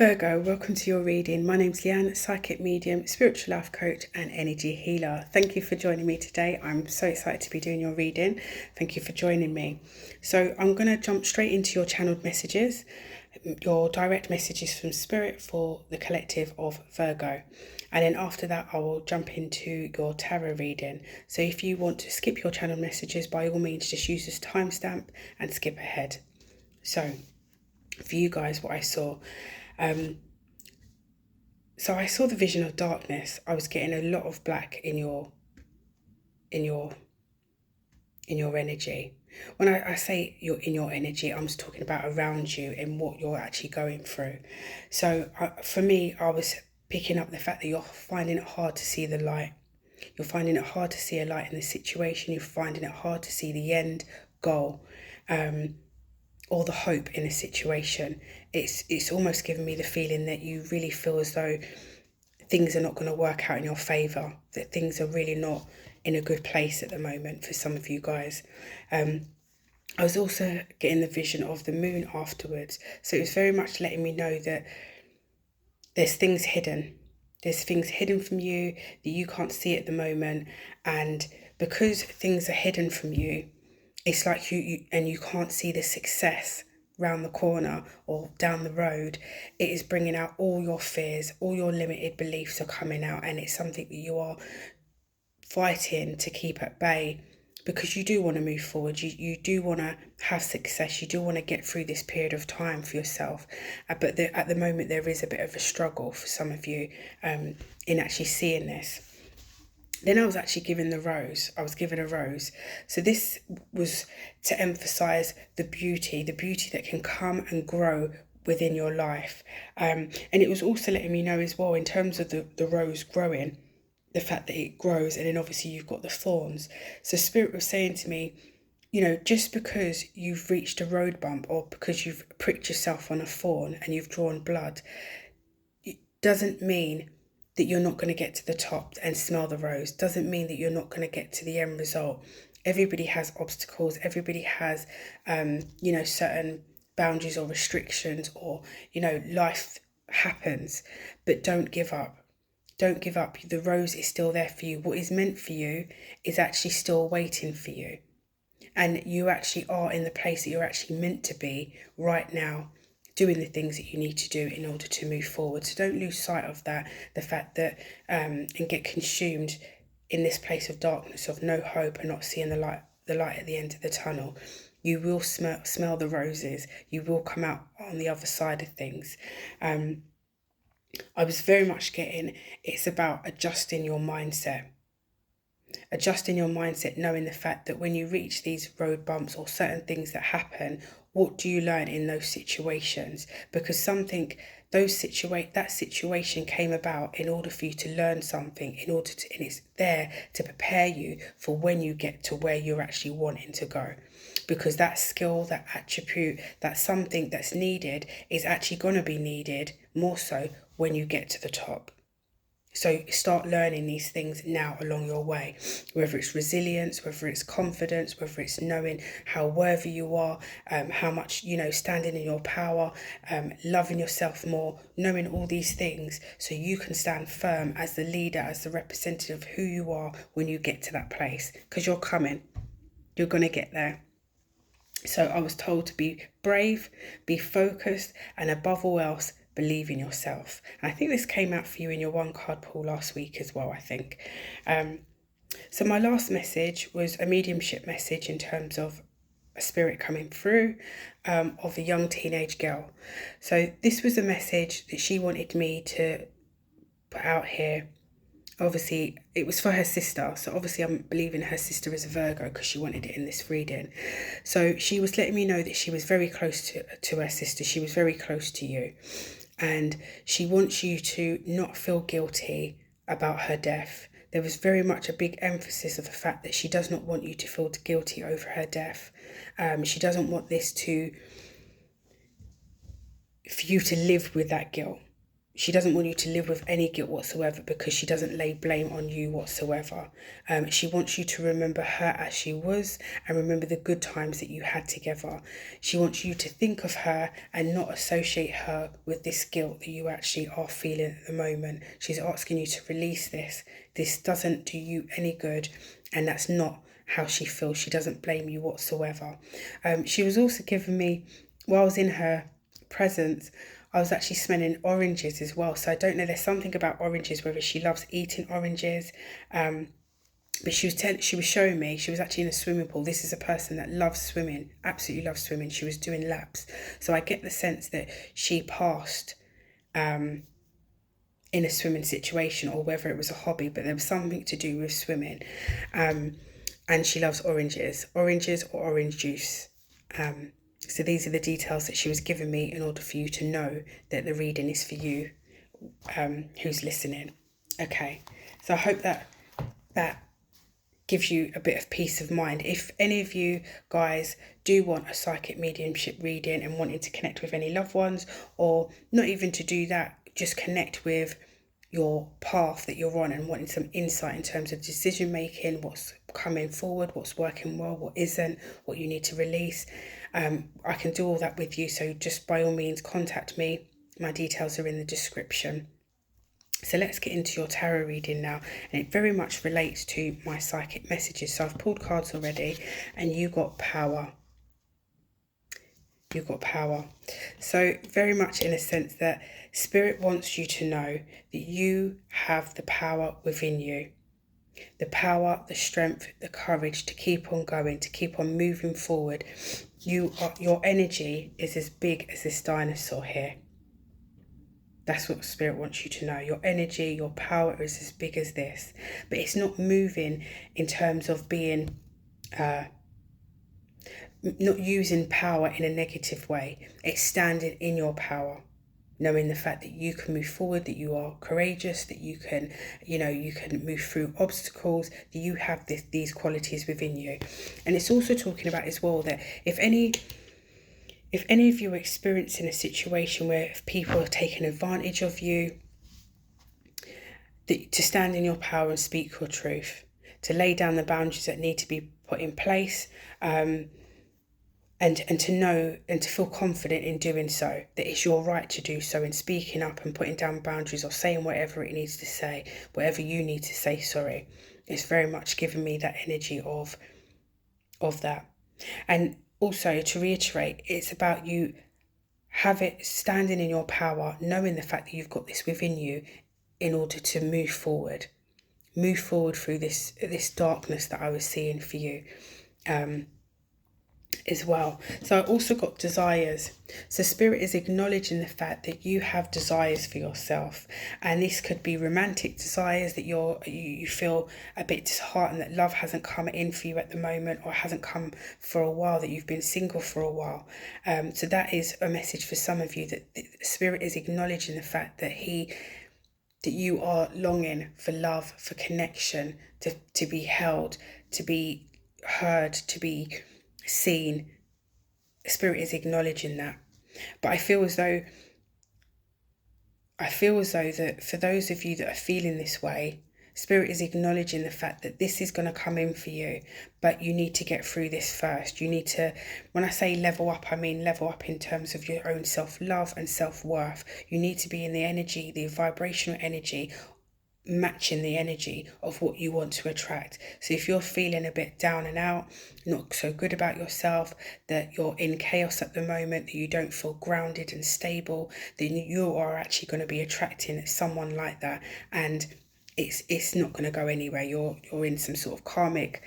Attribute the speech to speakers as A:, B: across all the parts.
A: Virgo, welcome to your reading. My name's Leanne, psychic medium, spiritual life coach and energy healer. Thank you for joining me today. I'm so excited to be doing your reading. Thank you for joining me. So I'm going to jump straight into your channeled messages, your direct messages from Spirit for the collective of Virgo. And then after that, I will jump into your tarot reading. So if you want to skip your channeled messages, by all means, just use this timestamp and skip ahead. So for you guys, what I saw. So I saw the vision of darkness. I was getting a lot of black in your energy. When I say you're in your energy, I'm just talking about around you and what you're actually going through. So for me, I was picking up the fact that you're finding it hard to see the light. You're finding it hard to see a light in the situation. You're finding it hard to see the end goal. Or the hope in a situation. It's almost given me the feeling that you really feel as though things are not going to work out in your favour, that things are really not in a good place at the moment for some of you guys. I was also getting the vision of the moon afterwards, so it was very much letting me know that there's things hidden. There's things hidden from you that you can't see at the moment, and because things are hidden from you, it's like you can't see the success round the corner or down the road. It is bringing out all your fears, all your limited beliefs are coming out, and it's something that you are fighting to keep at bay because you do want to move forward. You do want to have success. You do want to get through this period of time for yourself. But at the moment, there is a bit of a struggle for some of you in actually seeing this. Then I was actually given the rose. I was given a rose. So this was to emphasize the beauty that can come and grow within your life. And it was also letting me know as well, in terms of the rose growing, the fact that it grows, and then obviously you've got the thorns. So Spirit was saying to me, just because you've reached a road bump or because you've pricked yourself on a thorn and you've drawn blood, it doesn't mean that you're not going to get to the top and smell the rose. Doesn't mean that you're not going to get to the end result. Everybody has obstacles. Everybody has, certain boundaries or restrictions, or, life happens. But don't give up. Don't give up. The rose is still there for you. What is meant for you is actually still waiting for you. And you actually are in the place that you're actually meant to be right now, doing the things that you need to do in order to move forward. So don't lose sight of that, the fact that, and get consumed in this place of darkness, of no hope and not seeing the light at the end of the tunnel. You will smell the roses. You will come out on the other side of things. I was very much getting, it's about adjusting your mindset. Adjusting your mindset, knowing the fact that when you reach these road bumps or certain things that happen, what do you learn in those situations? Because that situation came about in order for you to learn something, and it's there to prepare you for when you get to where you're actually wanting to go. Because that skill, that attribute, that's something that's needed, is actually going to be needed more so when you get to the top. So start learning these things now along your way, whether it's resilience, whether it's confidence, whether it's knowing how worthy you are, how much, standing in your power, loving yourself more, knowing all these things so you can stand firm as the leader, as the representative of who you are when you get to that place, because you're coming, you're going to get there. So I was told to be brave, be focused, and above all else, believe in yourself. And I think this came out for you in your one card pull last week as well, I think. So my last message was a mediumship message in terms of a spirit coming through of a young teenage girl. So this was a message that she wanted me to put out here. Obviously, it was for her sister. So obviously I'm believing her sister is a Virgo because she wanted it in this reading. So she was letting me know that she was very close to her sister. She was very close to you. And she wants you to not feel guilty about her death. There was very much a big emphasis of the fact that she does not want you to feel guilty over her death. She doesn't want this for you to live with that guilt. she doesn't want you to live with any guilt whatsoever, because she doesn't lay blame on you whatsoever. She wants you to remember her as she was, and remember the good times that you had together. She wants you to think of her and not associate her with this guilt that you actually are feeling at the moment. She's asking you to release this. This doesn't do you any good, and that's not how she feels. She doesn't blame you whatsoever. She was also giving me, while I was in her presence, I was actually smelling oranges as well. So I don't know, there's something about oranges, whether she loves eating oranges. But she was showing me, she was actually in a swimming pool. This is a person that loves swimming, absolutely loves swimming. She was doing laps. So I get the sense that she passed in a swimming situation, or whether it was a hobby, but there was something to do with swimming. And she loves oranges or orange juice. So these are the details that she was giving me in order for you to know that the reading is for you, who's listening. Okay, so I hope that gives you a bit of peace of mind. If any of you guys do want a psychic mediumship reading and wanting to connect with any loved ones, or not even to do that, just connect with your path that you're on and wanting some insight in terms of decision making, what's coming forward, what's working well, what isn't, what you need to release, I can do all that with you. So just by all means contact me. My details are in the description. So let's get into your tarot reading now, and it very much relates to my psychic messages. So I've pulled cards already, and you got power. You got power. So very much in a sense that Spirit wants you to know that you have the power within you. The power, the strength, the courage to keep on going, to keep on moving forward. Your energy is as big as this dinosaur here. That's what Spirit wants you to know. Your energy, your power is as big as this. But it's not moving in terms of being, not using power in a negative way. It's standing in your power, knowing the fact that you can move forward, that you are courageous, that you can, you can move through obstacles, that you have these qualities within you. And it's also talking about as well that if any of you are experiencing a situation where people have taken advantage of you, to stand in your power and speak your truth, to lay down the boundaries that need to be put in place, and to know and to feel confident in doing so, that it's your right to do so, in speaking up and putting down boundaries, or saying whatever it needs to say, whatever you need to say, sorry. It's very much giving me that energy of that. And also, to reiterate, it's about you standing in your power, knowing the fact that you've got this within you in order to move forward through this darkness that I was seeing for you. As well. So I also got desires. So Spirit is acknowledging the fact that you have desires for yourself, and this could be romantic desires, that you feel a bit disheartened that love hasn't come in for you at the moment, or hasn't come for a while, that you've been single for a while. So that is a message for some of you, that the Spirit is acknowledging the fact that you are longing for love, for connection, to be held, to be heard, to be seen. Spirit is acknowledging that. But I feel as though that for those of you that are feeling this way, Spirit is acknowledging the fact that this is going to come in for you, but you need to get through this first. You need to, when I say level up, I mean level up in terms of your own self-love and self-worth. You need to be in the energy, the vibrational energy, matching the energy of what you want to attract. So if you're feeling a bit down and out, not so good about yourself, that you're in chaos at the moment, that you don't feel grounded and stable, then you are actually going to be attracting someone like that, and it's not going to go anywhere. You're in some sort of karmic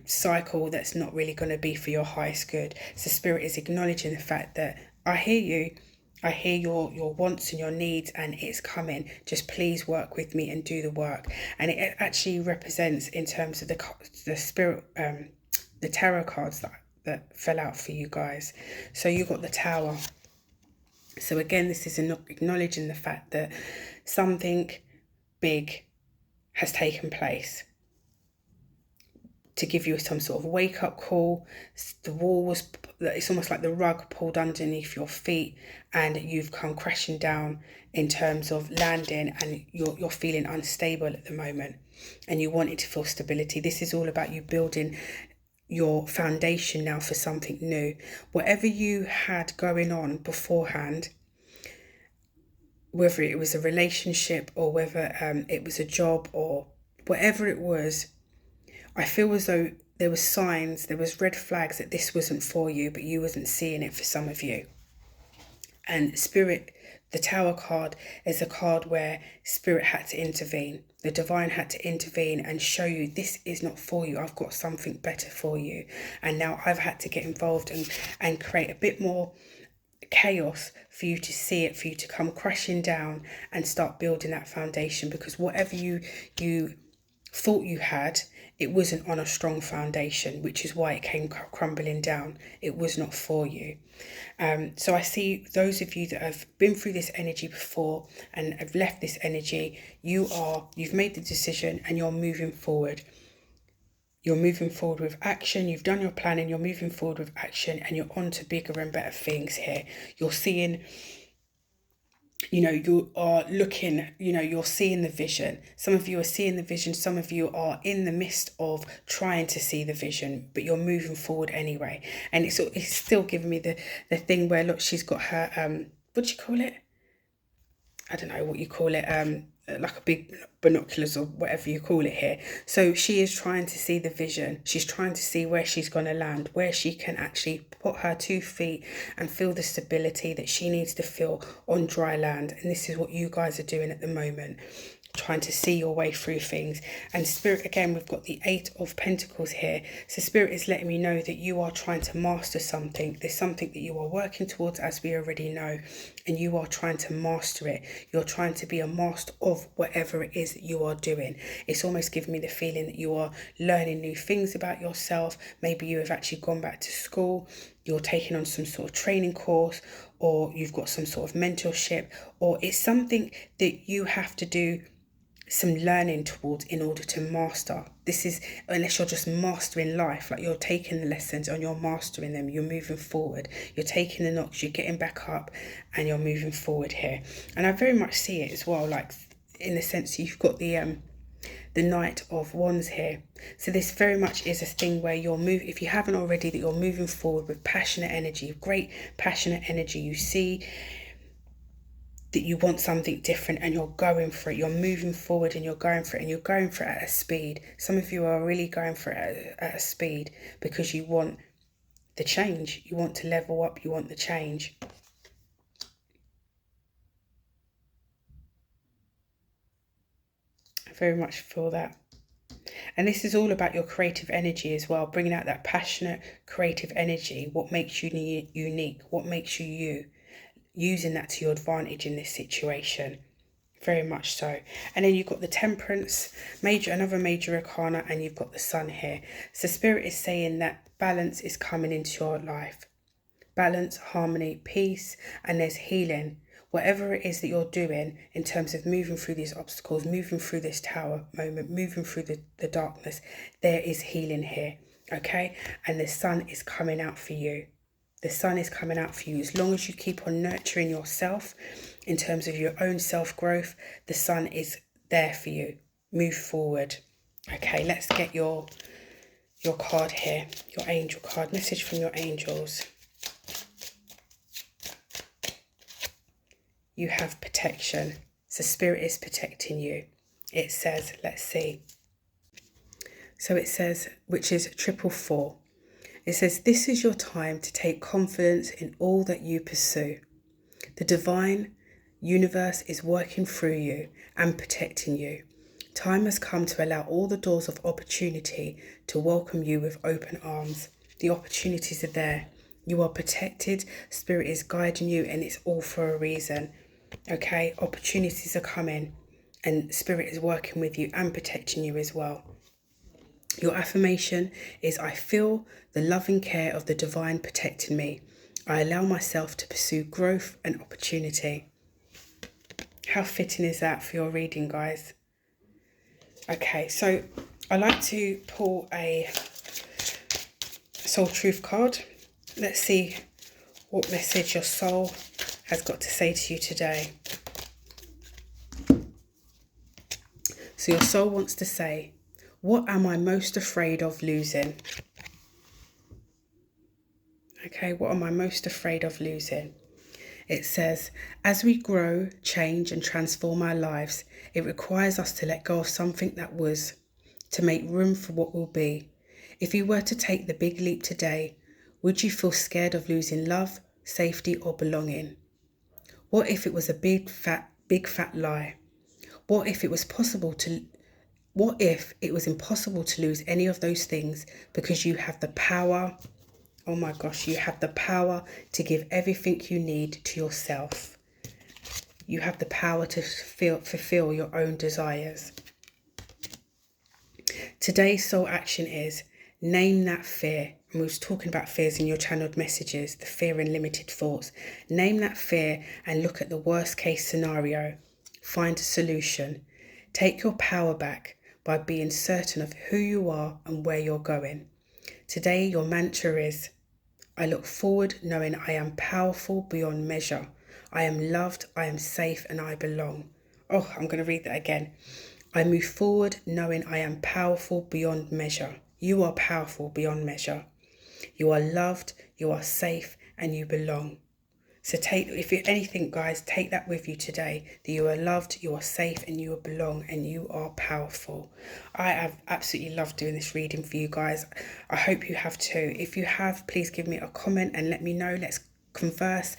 A: cycle that's not really going to be for your highest good. So Spirit is acknowledging the fact that I hear you. I hear your wants and your needs, and it's coming. Just please work with me and do the work. And it actually represents, in terms of the Spirit, the tarot cards that fell out for you guys. So you got the Tower. So again, this is acknowledging the fact that something big has taken place. to give you some sort of wake-up call. The wall was, it's almost like the rug pulled underneath your feet, and you've come crashing down in terms of landing, and you're feeling unstable at the moment, and you wanted to feel stability. This is all about you building your foundation now for something new. Whatever you had going on beforehand, whether it was a relationship or whether it was a job or whatever it was, I feel as though there was signs, there was red flags that this wasn't for you, but you wasn't seeing it for some of you. And Spirit, the Tower card, is a card where Spirit had to intervene. The Divine had to intervene and show you this is not for you. I've got something better for you. And now I've had to get involved and create a bit more chaos for you to see it, for you to come crashing down and start building that foundation, because whatever you thought you had, it wasn't on a strong foundation, which is why it came crumbling down. It was not for you. So I see those of you that have been through this energy before and have left this energy, you've made the decision and you're moving forward. You're moving forward with action. You've done your planning. You're moving forward with action, and you're on to bigger and better things here. You're seeing, you are looking, you're seeing the vision. Some of you are seeing the vision. Some of you are in the midst of trying to see the vision, but you're moving forward anyway. And it's still giving me the thing where, look, she's got her, what do you call it? I don't know what you call it, like a big binoculars or whatever you call it here. So she is trying to see the vision. She's trying to see where she's going to land, where she can actually put her 2 feet and feel the stability that she needs to feel on dry land. And this is what you guys are doing at the moment, trying to see your way through things. And Spirit, again, we've got the 8 of Pentacles here. So Spirit is letting me know that you are trying to master something. There's something that you are working towards, as we already know, and you are trying to master it. You're trying to be a master of whatever it is that you are doing. It's almost giving me the feeling that you are learning new things about yourself. Maybe you have actually gone back to school, you're taking on some sort of training course, or you've got some sort of mentorship, or it's something that you have to do some learning towards in order to master. This is, unless you're just mastering life, like you're taking the lessons and you're mastering them, you're moving forward, you're taking the knocks, you're getting back up, and you're moving forward here. And I very much see it as well, like in the sense you've got the Knight of Wands here. So this very much is a thing where you're moving, if you haven't already, that you're moving forward with passionate energy, great passionate energy. You see that you want something different and you're going for it. You're moving forward and you're going for it, and you're going for it at a speed. Some of you are really going for it at a speed because you want the change. You want to level up. You want the change. I very much feel that. And this is all about your creative energy as well, bringing out that passionate creative energy. What makes you unique? What makes you you? Using that to your advantage in this situation, very much so. And then you've got the Temperance, another major arcana, and you've got the Sun here. So Spirit is saying that balance is coming into your life. Balance, harmony, peace, and there's healing. Whatever it is that you're doing in terms of moving through these obstacles, moving through this tower moment, moving through the darkness, there is healing here, okay? And the sun is coming out for you. The sun is coming out for you. As long as you keep on nurturing yourself in terms of your own self-growth, the sun is there for you. Move forward. Okay, let's get your card here, your angel card. Message from your angels. You have protection. So Spirit is protecting you. It says, let's see. So it says, which is 444. It says, this is your time to take confidence in all that you pursue. The divine universe is working through you and protecting you. Time has come to allow all the doors of opportunity to welcome you with open arms. The opportunities are there. You are protected. Spirit is guiding you, and it's all for a reason. Okay, opportunities are coming, and Spirit is working with you and protecting you as well. Your affirmation is, I feel the loving care of the divine protecting me. I allow myself to pursue growth and opportunity. How fitting is that for your reading, guys? Okay, so I like to pull a soul truth card. Let's see what message your soul has got to say to you today. So your soul wants to say, what am I most afraid of losing? Okay, what am I most afraid of losing? It says, as we grow, change and transform our lives, it requires us to let go of something that was, to make room for what will be. If you were to take the big leap today, would you feel scared of losing love, safety or belonging? What if it was a big fat lie? What if it was impossible to lose any of those things because you have the power? Oh my gosh, you have the power to give everything you need to yourself. You have the power to fulfill your own desires. Today's soul action is name that fear. And we was talking about fears in your channeled messages, the fear in limited thoughts. Name that fear and look at the worst case scenario. Find a solution. Take your power back by being certain of who you are and where you're going. Today, your mantra is, I look forward knowing I am powerful beyond measure. I am loved, I am safe, and I belong. Oh, I'm going to read that again. I move forward knowing I am powerful beyond measure. You are powerful beyond measure. You are loved, you are safe, and you belong. So if you're anything, guys, take that with you today, that you are loved, you are safe, and you belong, and you are powerful. I have absolutely loved doing this reading for you guys. I hope you have too. If you have, please give me a comment and let me know. Let's converse.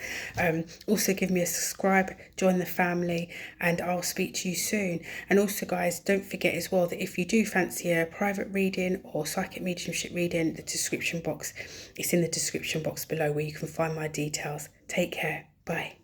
A: Also give me a subscribe, join the family, and I'll speak to you soon. And also, guys, don't forget as well that if you do fancy a private reading or psychic mediumship reading, the description box, it's in the description box below where you can find my details. Take care. Bye.